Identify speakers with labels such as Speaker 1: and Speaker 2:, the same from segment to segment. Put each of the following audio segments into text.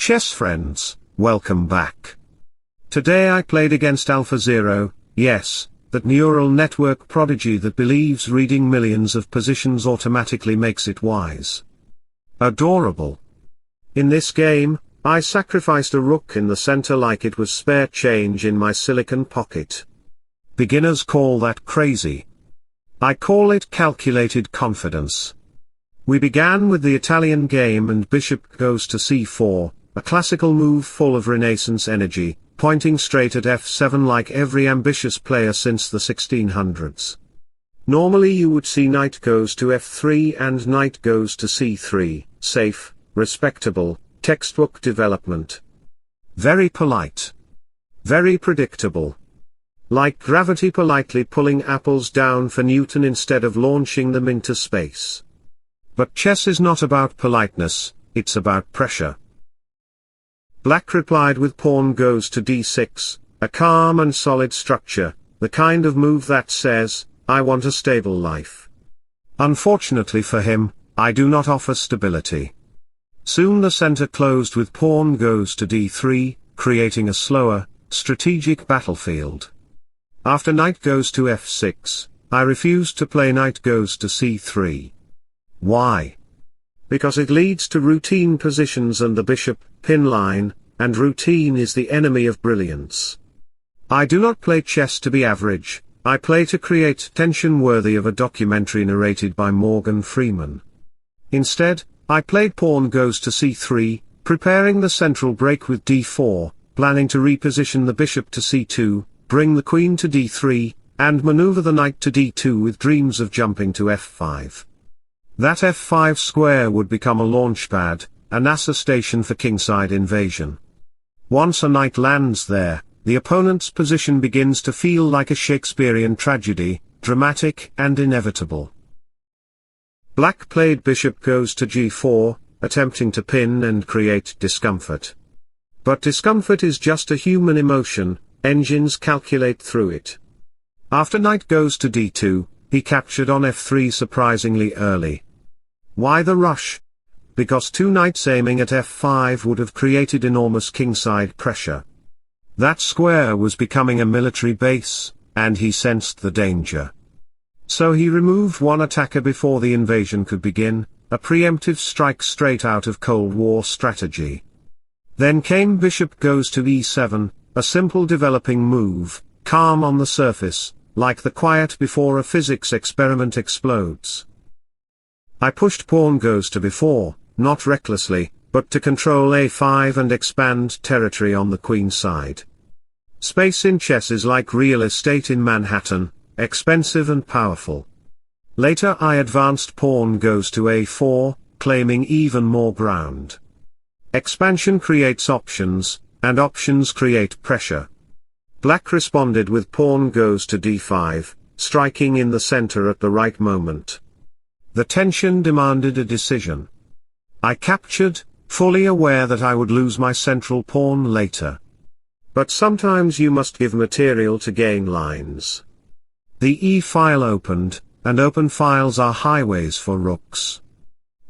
Speaker 1: Chess friends, welcome back. Today I played against AlphaZero, yes, that neural network prodigy that believes reading millions of positions automatically makes it wise. Adorable. In this game, I sacrificed a rook in the center like it was spare change in my silicon pocket. Beginners call that crazy. I call it calculated confidence. We began with the Italian game and bishop goes to c4, a classical move full of Renaissance energy, pointing straight at f7 like every ambitious player since the 1600s. Normally you would see knight goes to f3 and knight goes to c3, safe, respectable, textbook development. Very polite. Very predictable. Like gravity politely pulling apples down for Newton instead of launching them into space. But chess is not about politeness, it's about pressure. Black replied with pawn goes to d6, a calm and solid structure, the kind of move that says, I want a stable life. Unfortunately for him, I do not offer stability. Soon the center closed with pawn goes to d3, creating a slower, strategic battlefield. After knight goes to f6, I refused to play knight goes to c3. Why? Because it leads to routine positions and the bishop, pin line, and routine is the enemy of brilliance. I do not play chess to be average, I play to create tension worthy of a documentary narrated by Morgan Freeman. Instead, I played pawn goes to c3, preparing the central break with d4, planning to reposition the bishop to c2, bring the queen to d3, and maneuver the knight to d2 with dreams of jumping to f5. That f5 square would become a launchpad, a NASA station for kingside invasion. Once a knight lands there, the opponent's position begins to feel like a Shakespearean tragedy, dramatic and inevitable. Black played bishop goes to g4, attempting to pin and create discomfort. But discomfort is just a human emotion, engines calculate through it. After knight goes to d2, he captured on f3 surprisingly early. Why the rush? Because two knights aiming at f5 would have created enormous kingside pressure. That square was becoming a military base, and he sensed the danger. So he removed one attacker before the invasion could begin, a preemptive strike straight out of Cold War strategy. Then came bishop goes to e7, a simple developing move, calm on the surface, like the quiet before a physics experiment explodes. I pushed pawn goes to b4, not recklessly, but to control a5 and expand territory on the queen side. Space in chess is like real estate in Manhattan, expensive and powerful. Later I advanced pawn goes to a4, claiming even more ground. Expansion creates options, and options create pressure. Black responded with pawn goes to d5, striking in the center at the right moment. The tension demanded a decision. I captured, fully aware that I would lose my central pawn later. But sometimes you must give material to gain lines. The E file opened, and open files are highways for rooks.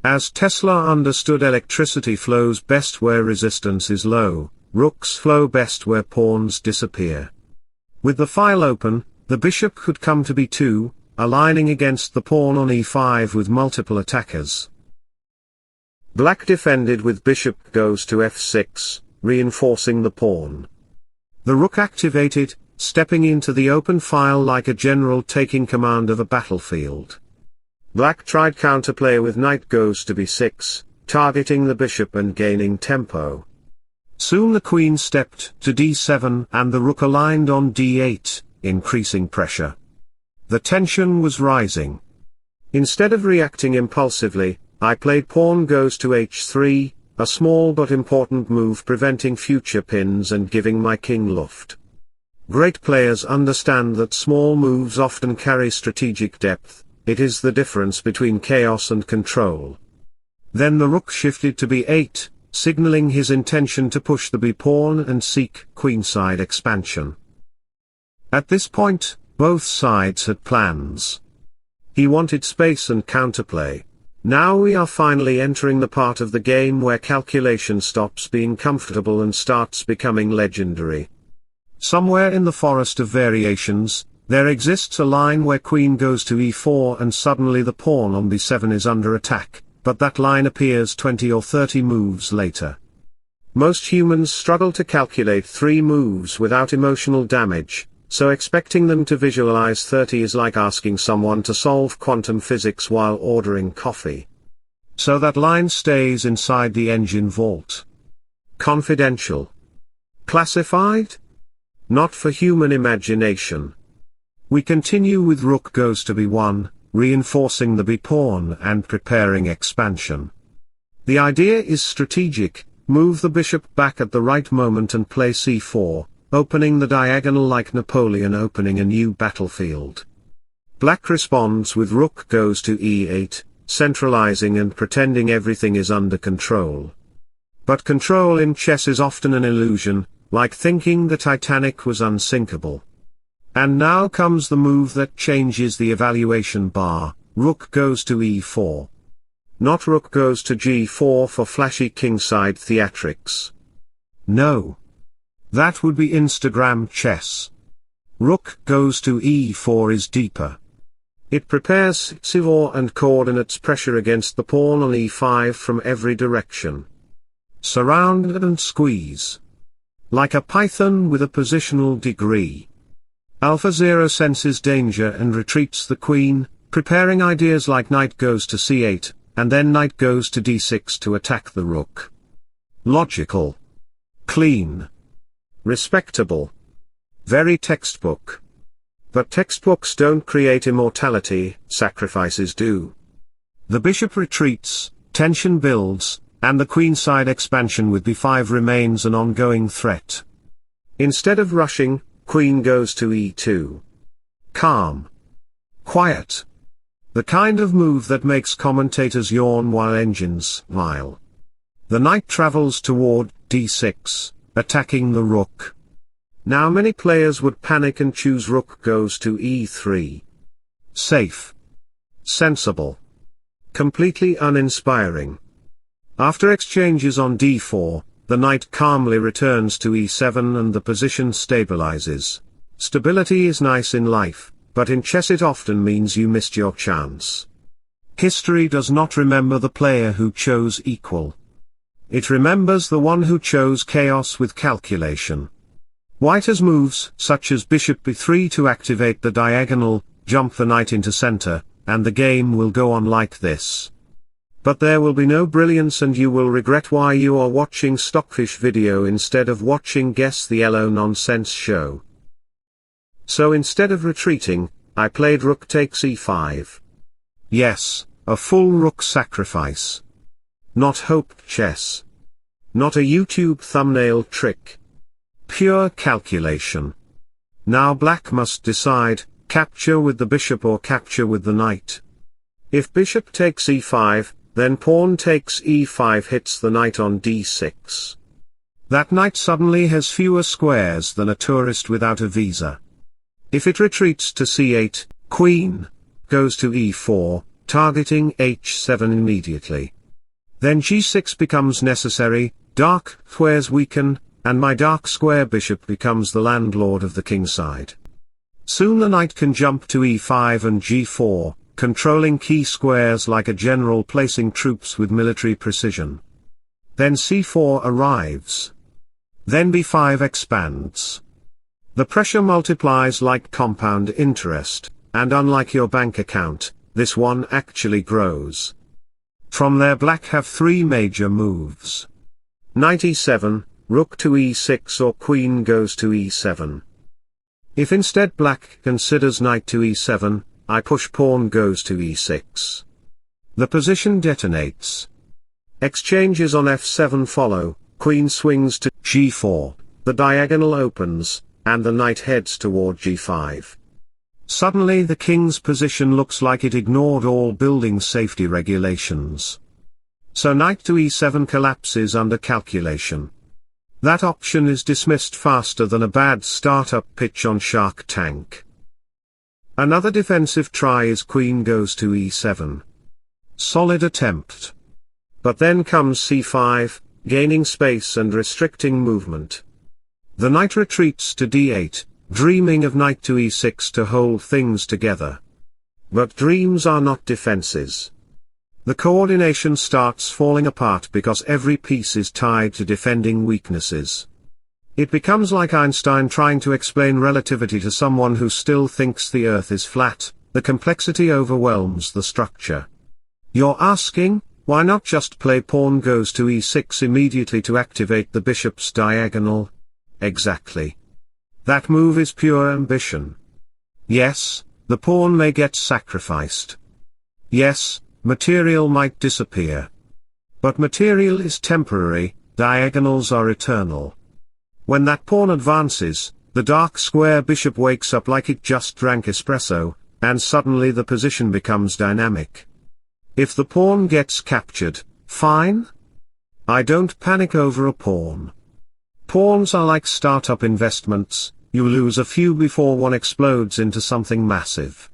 Speaker 1: As Tesla understood, electricity flows best where resistance is low, rooks flow best where pawns disappear. With the file open, the bishop could come to b2, aligning against the pawn on e5 with multiple attackers. Black defended with bishop goes to f6, reinforcing the pawn. The rook activated, stepping into the open file like a general taking command of a battlefield. Black tried counterplay with knight goes to b6, targeting the bishop and gaining tempo. Soon the queen stepped to d7 and the rook aligned on d8, increasing pressure. The tension was rising. Instead of reacting impulsively, I played pawn goes to h3, a small but important move preventing future pins and giving my king luft. Great players understand that small moves often carry strategic depth, it is the difference between chaos and control. Then the rook shifted to b8, signaling his intention to push the b-pawn and seek queenside expansion. At this point, both sides had plans. He wanted space and counterplay. Now we are finally entering the part of the game where calculation stops being comfortable and starts becoming legendary. Somewhere in the forest of variations, there exists a line where queen goes to e4 and suddenly the pawn on b7 is under attack, but that line appears 20 or 30 moves later. Most humans struggle to calculate 3 moves without emotional damage, so expecting them to visualize 30 is like asking someone to solve quantum physics while ordering coffee. So that line stays inside the engine vault. Confidential. Classified? Not for human imagination. We continue with rook goes to b1, reinforcing the b-pawn and preparing expansion. The idea is strategic: move the bishop back at the right moment and play c4, opening the diagonal like Napoleon opening a new battlefield. Black responds with rook goes to e8, centralizing and pretending everything is under control. But control in chess is often an illusion, like thinking the Titanic was unsinkable. And now comes the move that changes the evaluation bar: rook goes to e4. Not rook goes to g4 for flashy kingside theatrics. No. That would be Instagram chess. Rook goes to e4 is deeper. It prepares c4 and coordinates pressure against the pawn on e5 from every direction. Surround and squeeze. Like a python with a positional degree. AlphaZero senses danger and retreats the queen, preparing ideas like knight goes to c8, and then knight goes to d6 to attack the rook. Logical. Clean. Respectable. Very textbook. But textbooks don't create immortality, sacrifices do. The bishop retreats, tension builds, and the queenside expansion with b5 remains an ongoing threat. Instead of rushing, queen goes to e2. Calm. Quiet. The kind of move that makes commentators yawn while engines smile. The knight travels toward d6, attacking the rook. Now many players would panic and choose rook goes to e3. Safe. Sensible. Completely uninspiring. After exchanges on d4, the knight calmly returns to e7 and the position stabilizes. Stability is nice in life, but in chess it often means you missed your chance. History does not remember the player who chose equal. It remembers the one who chose chaos with calculation. White has moves, such as bishop b3 to activate the diagonal, jump the knight into center, and the game will go on like this. But there will be no brilliance and you will regret why you are watching Stockfish video instead of watching Guess the Yellow Nonsense show. So instead of retreating, I played rook takes e5. Yes, a full rook sacrifice. Not hope chess. Not a YouTube thumbnail trick. Pure calculation. Now black must decide, capture with the bishop or capture with the knight. If bishop takes e5, then pawn takes e5 hits the knight on d6. That knight suddenly has fewer squares than a tourist without a visa. If it retreats to c8, queen goes to e4, targeting h7 immediately. Then g6 becomes necessary, dark squares weaken, and my dark square bishop becomes the landlord of the kingside. Soon the knight can jump to e5 and g4, controlling key squares like a general placing troops with military precision. Then c4 arrives. Then b5 expands. The pressure multiplies like compound interest, and unlike your bank account, this one actually grows. From there black have 3 major moves. Knight e7, rook to e6 or queen goes to e7. If instead black considers knight to e7, I push pawn goes to e6. The position detonates. Exchanges on f7 follow, queen swings to g4, the diagonal opens, and the knight heads toward g5. Suddenly the king's position looks like it ignored all building safety regulations. So knight to e7 collapses under calculation. That option is dismissed faster than a bad startup pitch on Shark Tank. Another defensive try is queen goes to e7. Solid attempt. But then comes c5, gaining space and restricting movement. The knight retreats to d8, dreaming of knight to e6 to hold things together. But dreams are not defenses. The coordination starts falling apart because every piece is tied to defending weaknesses. It becomes like Einstein trying to explain relativity to someone who still thinks the Earth is flat. The complexity overwhelms the structure. You're asking, why not just play pawn goes to e6 immediately to activate the bishop's diagonal? Exactly. That move is pure ambition. Yes, the pawn may get sacrificed. Yes, material might disappear. But material is temporary, diagonals are eternal. When that pawn advances, the dark square bishop wakes up like it just drank espresso, and suddenly the position becomes dynamic. If the pawn gets captured, fine. I don't panic over a pawn. Pawns are like startup investments, you lose a few before one explodes into something massive.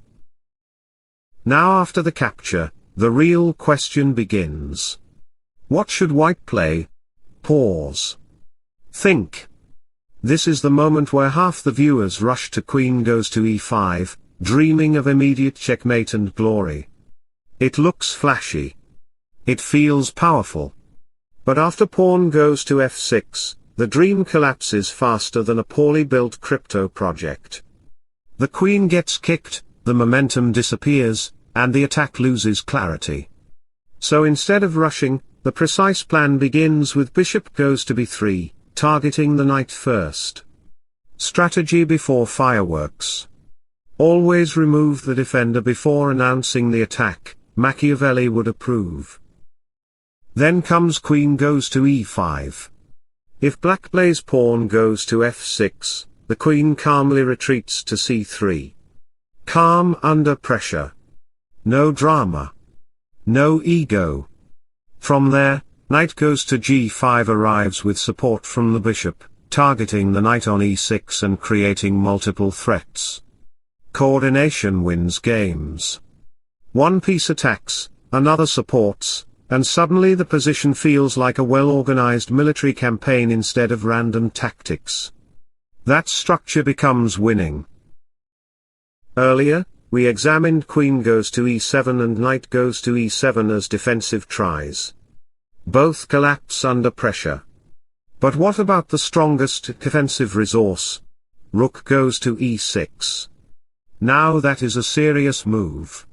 Speaker 1: Now after the capture, the real question begins. What should white play? Pause. Think. This is the moment where half the viewers rush to queen goes to e5, dreaming of immediate checkmate and glory. It looks flashy. It feels powerful. But after pawn goes to f6, the dream collapses faster than a poorly built crypto project. The queen gets kicked, the momentum disappears, and the attack loses clarity. So instead of rushing, the precise plan begins with bishop goes to b3, targeting the knight first. Strategy before fireworks. Always remove the defender before announcing the attack, Machiavelli would approve. Then comes queen goes to e5. If black plays pawn goes to f6, the queen calmly retreats to c3. Calm under pressure. No drama. No ego. From there, knight goes to g5 arrives with support from the bishop, targeting the knight on e6 and creating multiple threats. Coordination wins games. One piece attacks, another supports, and suddenly the position feels like a well-organized military campaign instead of random tactics. That structure becomes winning. Earlier, we examined queen goes to e7 and knight goes to e7 as defensive tries. Both collapse under pressure. But what about the strongest defensive resource? Rook goes to e6. Now that is a serious move.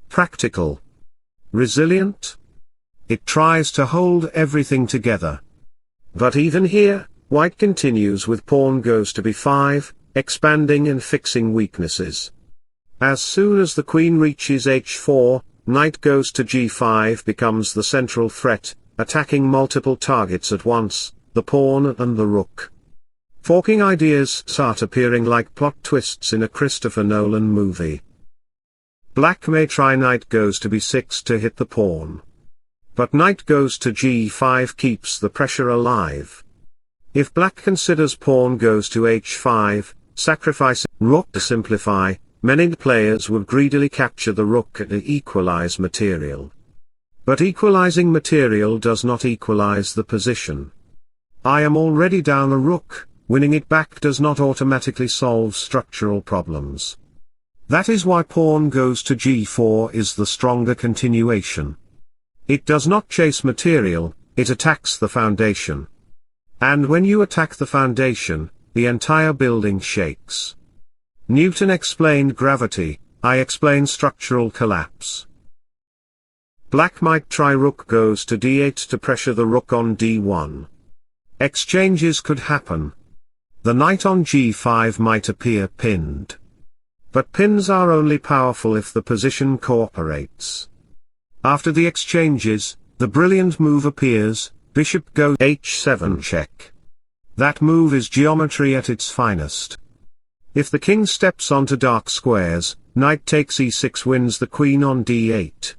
Speaker 1: Practical. Resilient. It tries to hold everything together. But even here, white continues with pawn goes to b5, expanding and fixing weaknesses. As soon as the queen reaches h4, knight goes to g5 becomes the central threat, attacking multiple targets at once, the pawn and the rook. Forking ideas start appearing like plot twists in a Christopher Nolan movie. Black may try knight goes to b6 to hit the pawn. But knight goes to g5 keeps the pressure alive. If black considers pawn goes to h5, sacrificing rook to simplify, many players would greedily capture the rook and equalize material. But equalizing material does not equalize the position. I am already down a rook, winning it back does not automatically solve structural problems. That is why pawn goes to g4 is the stronger continuation. It does not chase material, it attacks the foundation. And when you attack the foundation, the entire building shakes. Newton explained gravity, I explain structural collapse. Black might try rook goes to d8 to pressure the rook on d1. Exchanges could happen. The knight on g5 might appear pinned. But pins are only powerful if the position cooperates. After the exchanges, the brilliant move appears, bishop goes h7 check. That move is geometry at its finest. If the king steps onto dark squares, knight takes e6 wins the queen on d8.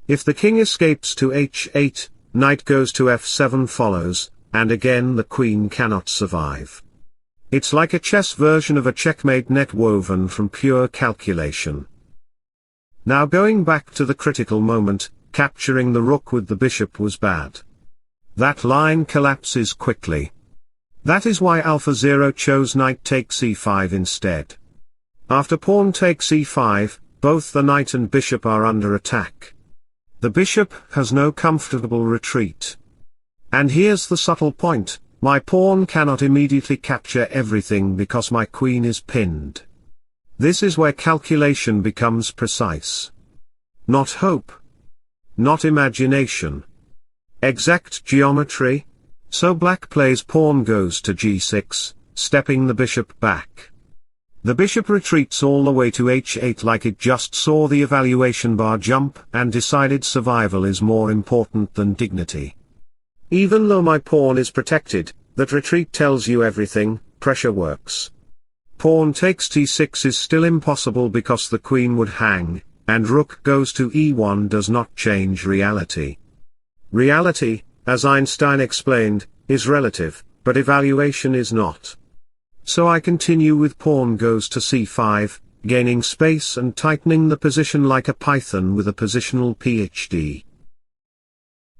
Speaker 1: If the king escapes to h8, knight goes to f7 follows, and again the queen cannot survive. It's like a chess version of a checkmate net woven from pure calculation. Now going back to the critical moment, capturing the rook with the bishop was bad. That line collapses quickly. That is why AlphaZero chose knight takes e5 instead. After pawn takes e5, both the knight and bishop are under attack. The bishop has no comfortable retreat. And here's the subtle point, my pawn cannot immediately capture everything because my queen is pinned. This is where calculation becomes precise. Not hope. Not imagination. Exact geometry. So black plays pawn goes to g6, stepping the bishop back. The bishop retreats all the way to h8 like it just saw the evaluation bar jump and decided survival is more important than dignity. Even though my pawn is protected, that retreat tells you everything, pressure works. Pawn takes t6 is still impossible because the queen would hang, and rook goes to e1 does not change reality. Reality, as Einstein explained, is relative, but evaluation is not. So I continue with pawn goes to c5, gaining space and tightening the position like a python with a positional PhD.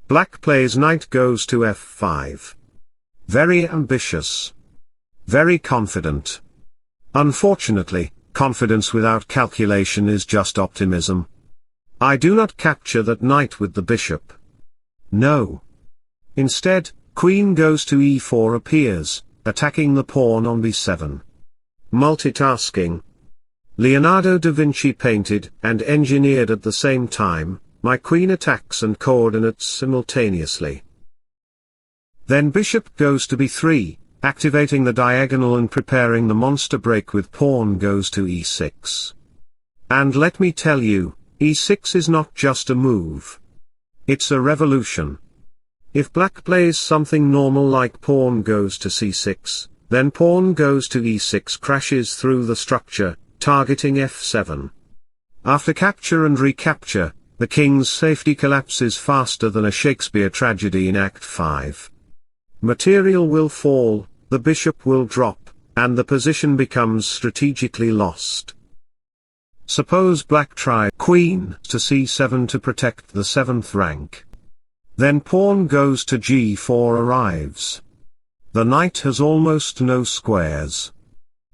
Speaker 1: Black plays knight goes to f5. Very ambitious. Very confident. Unfortunately, confidence without calculation is just optimism. I do not capture that knight with the bishop. No. Instead, queen goes to e4 appears, attacking the pawn on b7. Multitasking. Leonardo da Vinci painted and engineered at the same time, my queen attacks and coordinates simultaneously. Then bishop goes to b3, activating the diagonal and preparing the monster break with pawn goes to e6. And let me tell you, e6 is not just a move. It's a revolution. If black plays something normal like pawn goes to c6, then pawn goes to e6 crashes through the structure, targeting f7. After capture and recapture, the king's safety collapses faster than a Shakespeare tragedy in Act 5. Material will fall, the bishop will drop, and the position becomes strategically lost. Suppose black tries queen to c7 to protect the 7th rank. Then pawn goes to g4 arrives. The knight has almost no squares.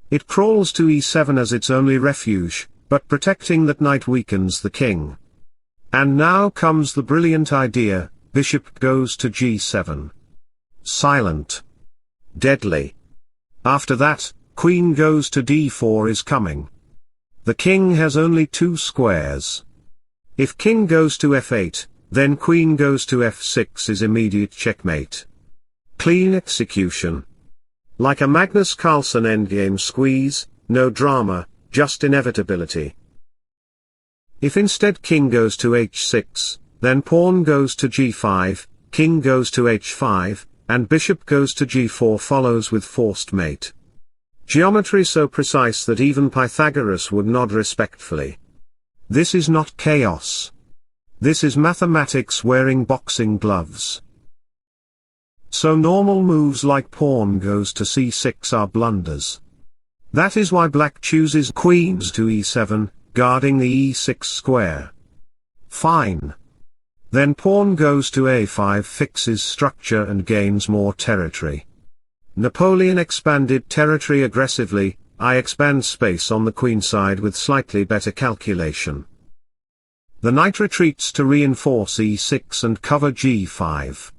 Speaker 1: It crawls to e7 as its only refuge, but protecting that knight weakens the king. And now comes the brilliant idea, bishop goes to g7. Silent. Deadly. After that, queen goes to d4 is coming. The king has only 2 squares. If king goes to f8, then queen goes to f6 is immediate checkmate. Clean execution. Like a Magnus Carlsen endgame squeeze, no drama, just inevitability. If instead king goes to h6, then pawn goes to g5, king goes to h5, and bishop goes to g4 follows with forced mate. Geometry so precise that even Pythagoras would nod respectfully. This is not chaos. This is mathematics wearing boxing gloves. So normal moves like pawn goes to c6 are blunders. That is why black chooses queens to e7, guarding the e6 square. Fine. Then pawn goes to a5 fixes structure and gains more territory. Napoleon expanded territory aggressively, I expand space on the queen side with slightly better calculation. The knight retreats to reinforce e6 and cover g5.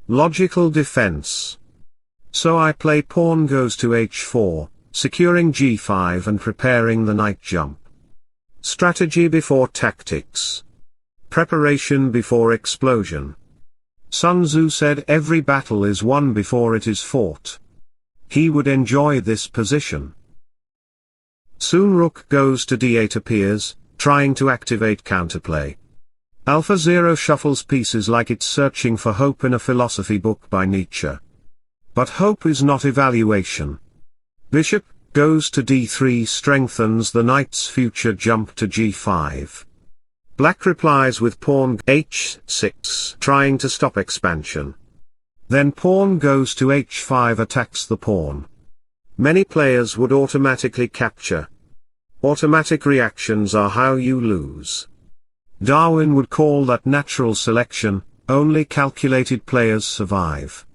Speaker 1: Logical defense. So I play pawn goes to h4, securing g5 and preparing the knight jump. Strategy before tactics. Preparation before explosion. Sun Tzu said every battle is won before it is fought. He would enjoy this position. Soon rook goes to d8 appears, trying to activate counterplay. AlphaZero shuffles pieces like it's searching for hope in a philosophy book by Nietzsche. But hope is not evaluation. Bishop goes to d3 strengthens the knight's future jump to g5. Black replies with pawn h6 trying to stop expansion. Then pawn goes to h5 attacks the pawn. Many players would automatically capture. Automatic reactions are how you lose. Darwin would call that natural selection. Only calculated players survive.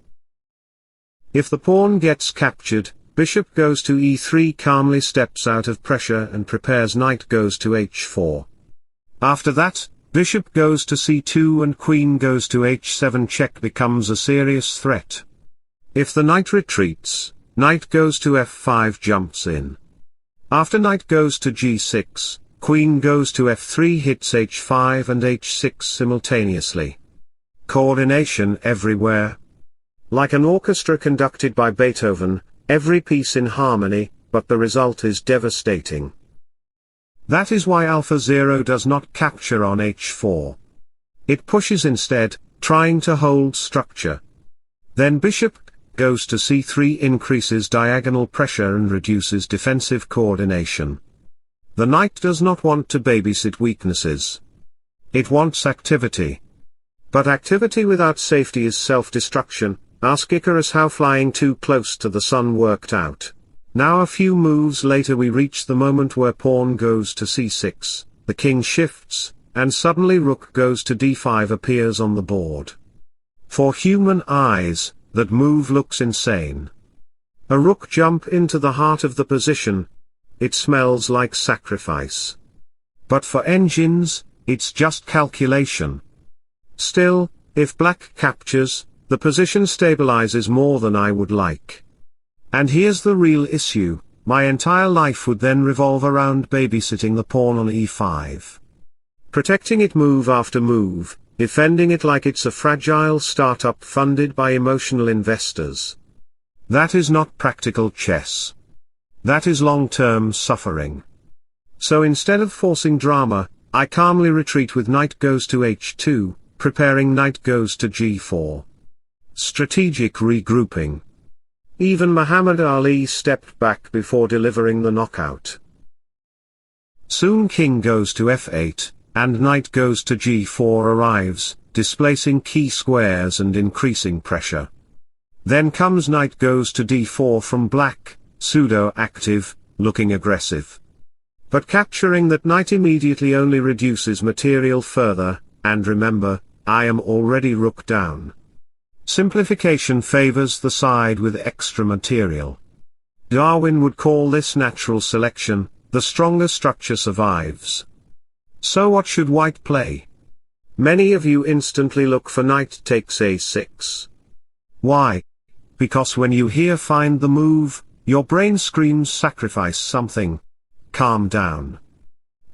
Speaker 1: If the pawn gets captured, bishop goes to e3, calmly steps out of pressure and prepares knight goes to h4. After that, bishop goes to c2 and queen goes to h7. Check becomes a serious threat. If the knight retreats, knight goes to f5 jumps in. After knight goes to g6, queen goes to f3 hits h5 and h6 simultaneously. Coordination everywhere. Like an orchestra conducted by Beethoven, every piece in harmony, but the result is devastating. That is why AlphaZero does not capture on h4. It pushes instead, trying to hold structure. Then bishop goes to c3 increases diagonal pressure and reduces defensive coordination. The knight does not want to babysit weaknesses. It wants activity. But activity without safety is self-destruction. Ask Icarus how flying too close to the sun worked out. Now a few moves later we reach the moment where pawn goes to c6, the king shifts, and suddenly rook goes to d5 appears on the board. For human eyes, that move looks insane. A rook jump into the heart of the position. It smells like sacrifice. But for engines, it's just calculation. Still, if black captures, the position stabilizes more than I would like. And here's the real issue, my entire life would then revolve around babysitting the pawn on e5. Protecting it move after move, defending it like it's a fragile startup funded by emotional investors. That is not practical chess. That is long-term suffering. So instead of forcing drama, I calmly retreat with knight goes to h2, preparing knight goes to g4. Strategic regrouping. Even Muhammad Ali stepped back before delivering the knockout. Soon king goes to f8, and knight goes to g4 arrives, displacing key squares and increasing pressure. Then comes knight goes to d4 from black, pseudo-active, looking aggressive. But capturing that knight immediately only reduces material further, and remember, I am already rook down. Simplification favors the side with extra material. Darwin would call this natural selection. The stronger structure survives. So what should white play? Many of you instantly look for knight takes a6. Why? Because when you hear find the move, your brain screams sacrifice something. Calm down.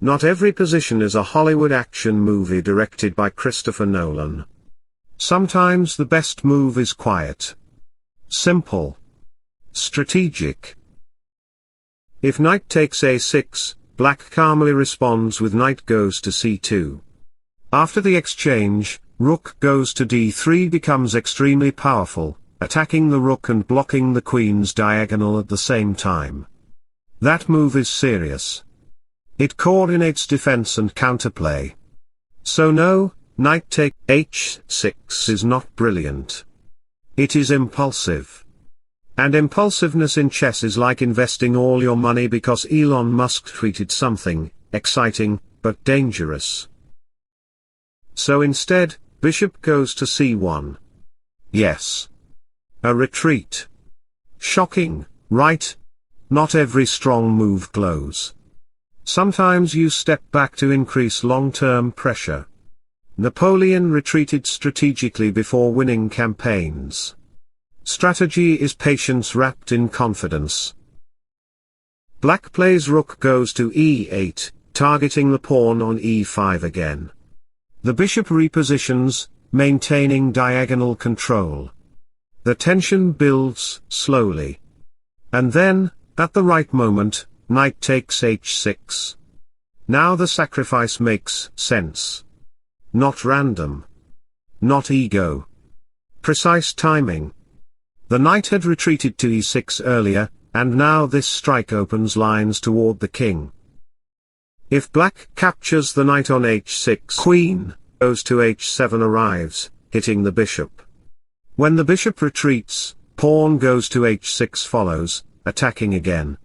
Speaker 1: Not every position is a Hollywood action movie directed by Christopher Nolan. Sometimes the best move is quiet. Simple. Strategic. If knight takes a6, black calmly responds with knight goes to c2. After the exchange, rook goes to d3 becomes extremely powerful, attacking the rook and blocking the queen's diagonal at the same time. That move is serious. It coordinates defense and counterplay. So no, knight take h6 is not brilliant. It is impulsive. And impulsiveness in chess is like investing all your money because Elon Musk tweeted something exciting, but dangerous. So instead, bishop goes to c1. Yes. A retreat. Shocking, right? Not every strong move glows. Sometimes you step back to increase long-term pressure. Napoleon retreated strategically before winning campaigns. Strategy is patience wrapped in confidence. Black plays rook goes to e8, targeting the pawn on e5 again. The bishop repositions, maintaining diagonal control. The tension builds slowly. And then, at the right moment, knight takes h6. Now the sacrifice makes sense. Not random. Not ego. Precise timing. The knight had retreated to e6 earlier, and now this strike opens lines toward the king. If black captures the knight on h6, queen goes to h7 arrives, hitting the bishop. When the bishop retreats, pawn goes to h6 follows, attacking again.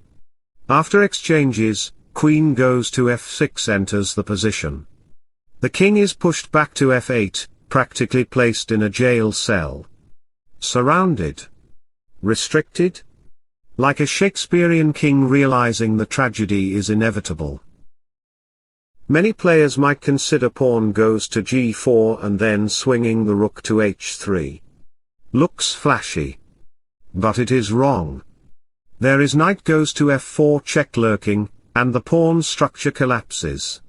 Speaker 1: After exchanges, queen goes to f6 enters the position. The king is pushed back to f8, practically placed in a jail cell. Surrounded. Restricted? Like a Shakespearean king realizing the tragedy is inevitable. Many players might consider pawn goes to g4 and then swinging the rook to h3. Looks flashy. But it is wrong. There is knight goes to f4 check lurking, and the pawn structure collapses.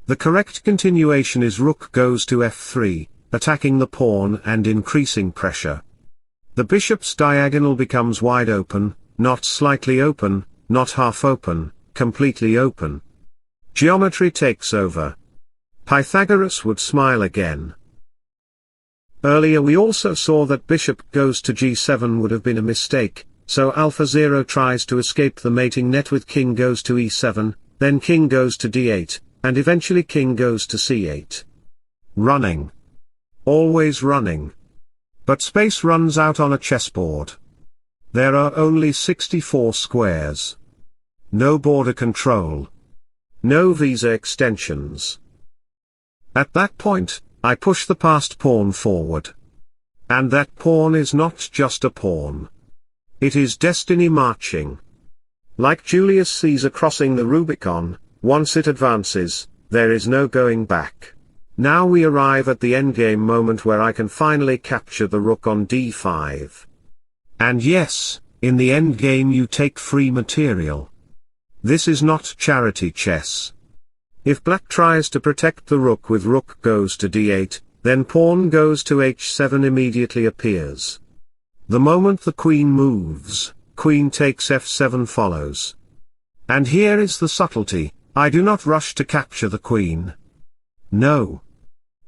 Speaker 1: The correct continuation is rook goes to f3, attacking the pawn and increasing pressure. The bishop's diagonal becomes wide open, not slightly open, not half open, completely open. Geometry takes over. Pythagoras would smile again. Earlier we also saw that bishop goes to g7 would have been a mistake, so AlphaZero tries to escape the mating net with king goes to e7, then king goes to d8, and eventually king goes to c8. Running. Always running. But space runs out on a chessboard. There are only 64 squares. No border control. No visa extensions. At that point, I push the passed pawn forward. And that pawn is not just a pawn. It is destiny marching. Like Julius Caesar crossing the Rubicon, once it advances, there is no going back. Now we arrive at the endgame moment where I can finally capture the rook on d5. And yes, in the endgame you take free material. This is not charity chess. If black tries to protect the rook with rook goes to d8, then pawn goes to h7 immediately appears. The moment the queen moves, queen takes f7 follows. And here is the subtlety, I do not rush to capture the queen. No.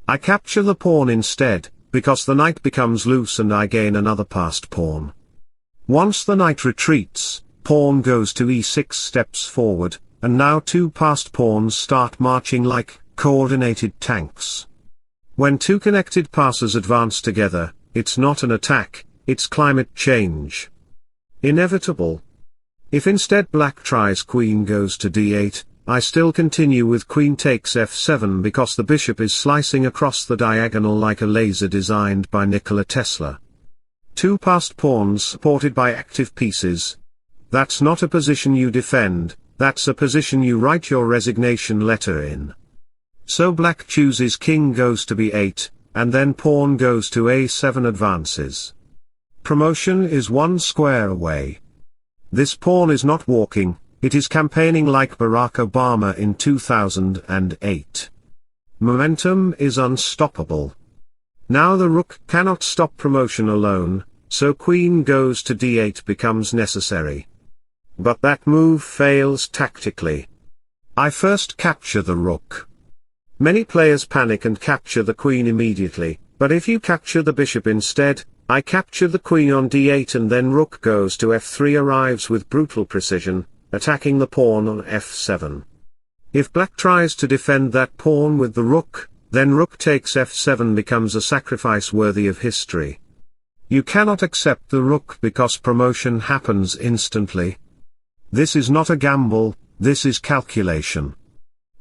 Speaker 1: I capture the pawn instead, because the knight becomes loose and I gain another passed pawn. Once the knight retreats, pawn goes to e6 steps forward, and now two passed pawns start marching like coordinated tanks. When two connected passes advance together, it's not an attack, it's climate change. Inevitable. If instead black tries queen goes to d8, I still continue with queen takes f7 because the bishop is slicing across the diagonal like a laser designed by Nikola Tesla. Two passed pawns supported by active pieces. That's not a position you defend, that's a position you write your resignation letter in. So black chooses king goes to b8, and then pawn goes to a7 advances. Promotion is one square away. This pawn is not walking, it is campaigning like Barack Obama in 2008. Momentum is unstoppable. Now the rook cannot stop promotion alone, so queen goes to d8 becomes necessary. But that move fails tactically. I first capture the rook. Many players panic and capture the queen immediately, but if you capture the bishop instead, I capture the queen on d8 and then rook goes to f3 arrives with brutal precision, attacking the pawn on f7. If black tries to defend that pawn with the rook, then rook takes f7 becomes a sacrifice worthy of history. You cannot accept the rook because promotion happens instantly. This is not a gamble, this is calculation.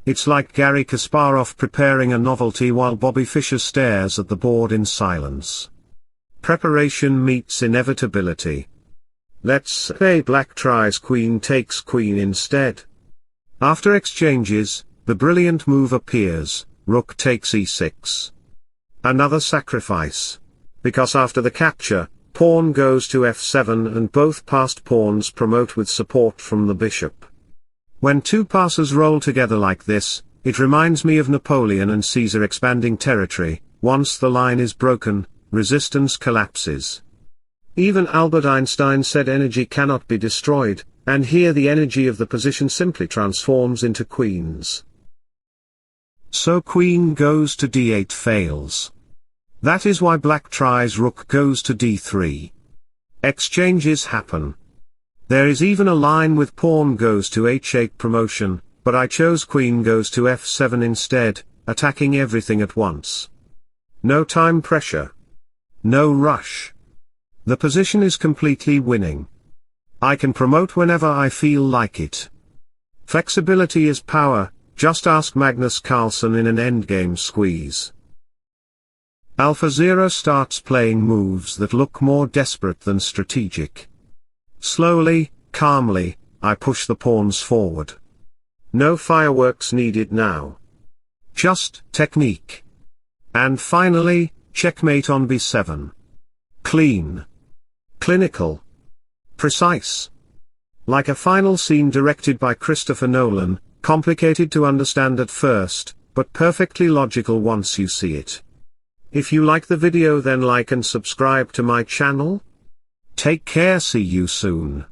Speaker 1: It's like Garry Kasparov preparing a novelty while Bobby Fischer stares at the board in silence. Preparation meets inevitability. Let's say black tries queen takes queen instead. After exchanges, the brilliant move appears, rook takes e6. Another sacrifice. Because after the capture, pawn goes to f7 and both passed pawns promote with support from the bishop. When two passes roll together like this, it reminds me of Napoleon and Caesar expanding territory. Once the line is broken, resistance collapses. Even Albert Einstein said energy cannot be destroyed, and here the energy of the position simply transforms into queens. So queen goes to d8 fails. That is why black tries rook goes to d3. Exchanges happen. There is even a line with pawn goes to h8 promotion, but I chose queen goes to f7 instead, attacking everything at once. No time pressure. No rush. The position is completely winning. I can promote whenever I feel like it. Flexibility is power, Just ask Magnus Carlsen in an endgame squeeze. AlphaZero starts playing moves that look more desperate than strategic. Slowly, calmly, I push the pawns forward. No fireworks needed now. Just technique. And finally, checkmate on b7. Clean. Clinical. Precise. Like a final scene directed by Christopher Nolan, complicated to understand at first, but perfectly logical once you see it. If you like the video, then like and subscribe to my channel. Take care, see you soon.